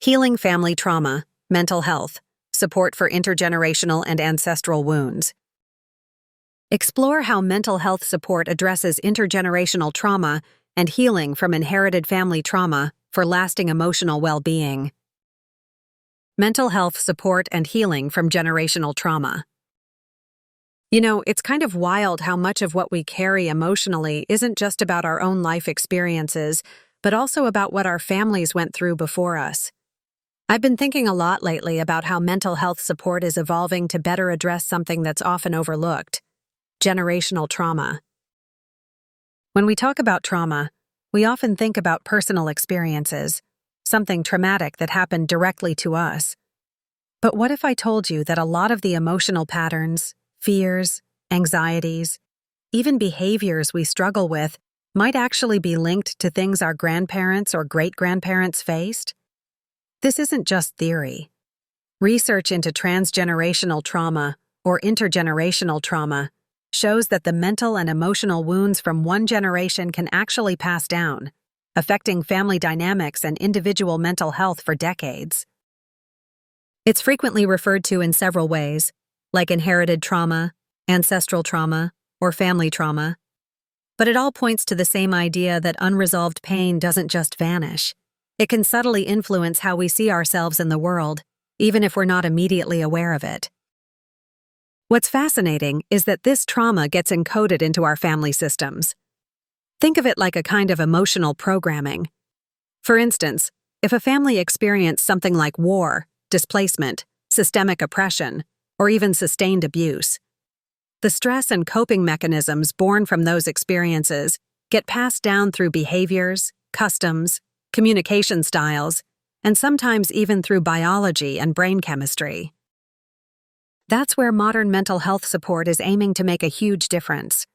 Healing family trauma, mental health, support for intergenerational and ancestral wounds. Explore how mental health support addresses intergenerational trauma and healing from inherited family trauma for lasting emotional well-being. Mental health support and healing from generational trauma. You know, it's kind of wild how much of what we carry emotionally isn't just about our own life experiences, but also about what our families went through before us. I've been thinking a lot lately about how mental health support is evolving to better address something that's often overlooked: generational trauma. When we talk about trauma, we often think about personal experiences, something traumatic that happened directly to us. But what if I told you that a lot of the emotional patterns, fears, anxieties, even behaviors we struggle with might actually be linked to things our grandparents or great-grandparents faced? This isn't just theory. Research into transgenerational trauma, or intergenerational trauma, shows that the mental and emotional wounds from one generation can actually pass down, affecting family dynamics and individual mental health for decades. It's frequently referred to in several ways, like inherited trauma, ancestral trauma, or family trauma. But it all points to the same idea that unresolved pain doesn't just vanish. It can subtly influence how we see ourselves in the world, even if we're not immediately aware of it. What's fascinating is that this trauma gets encoded into our family systems. Think of it like a kind of emotional programming. For instance, if a family experienced something like war, displacement, systemic oppression, or even sustained abuse, the stress and coping mechanisms born from those experiences get passed down through behaviors, customs, communication styles, and sometimes even through biology and brain chemistry. That's where modern mental health support is aiming to make a huge difference.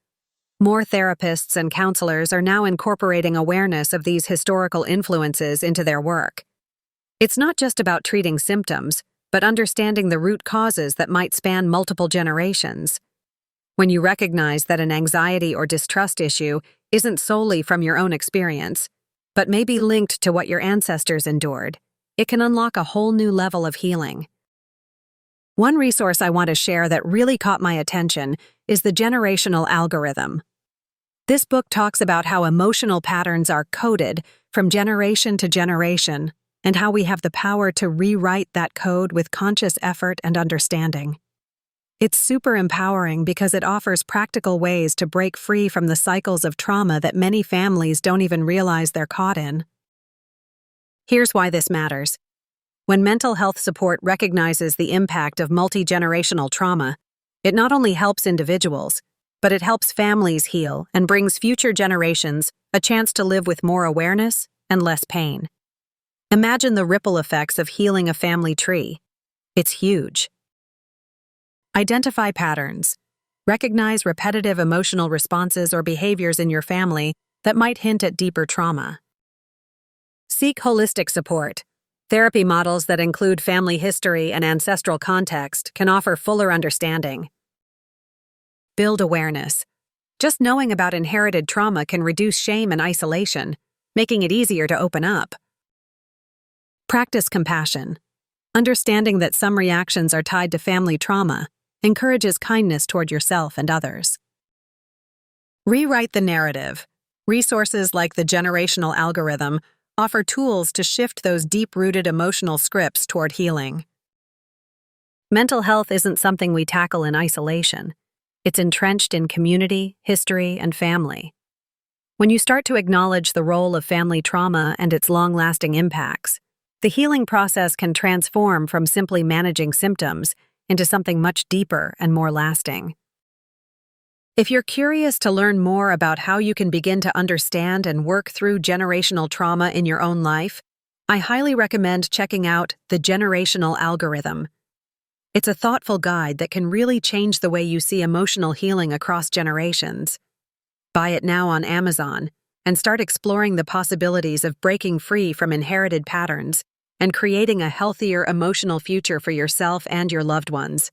More therapists and counselors are now incorporating awareness of these historical influences into their work. It's not just about treating symptoms, but understanding the root causes that might span multiple generations. When you recognize that an anxiety or distrust issue isn't solely from your own experience, but may be linked to what your ancestors endured, it can unlock a whole new level of healing. One resource I want to share that really caught my attention is the generational algorithm. This book talks about how emotional patterns are coded from generation to generation, and how we have the power to rewrite that code with conscious effort and understanding. It's super empowering because it offers practical ways to break free from the cycles of trauma that many families don't even realize they're caught in. Here's why this matters. When mental health support recognizes the impact of multi-generational trauma, it not only helps individuals, but it helps families heal and brings future generations a chance to live with more awareness and less pain. Imagine the ripple effects of healing a family tree. It's huge. Identify patterns. Recognize repetitive emotional responses or behaviors in your family that might hint at deeper trauma. Seek holistic support. Therapy models that include family history and ancestral context can offer fuller understanding. Build awareness. Just knowing about inherited trauma can reduce shame and isolation, making it easier to open up. Practice compassion. Understanding that some reactions are tied to family trauma encourages kindness toward yourself and others. Rewrite the narrative. Resources like the generational algorithm offer tools to shift those deep-rooted emotional scripts toward healing. Mental health isn't something we tackle in isolation. It's entrenched in community, history, and family. When you start to acknowledge the role of family trauma and its long-lasting impacts, the healing process can transform from simply managing symptoms into something much deeper and more lasting. If you're curious to learn more about how you can begin to understand and work through generational trauma in your own life, I highly recommend checking out The Generational Algorithm. It's a thoughtful guide that can really change the way you see emotional healing across generations. Buy it now on Amazon and start exploring the possibilities of breaking free from inherited patterns and creating a healthier emotional future for yourself and your loved ones.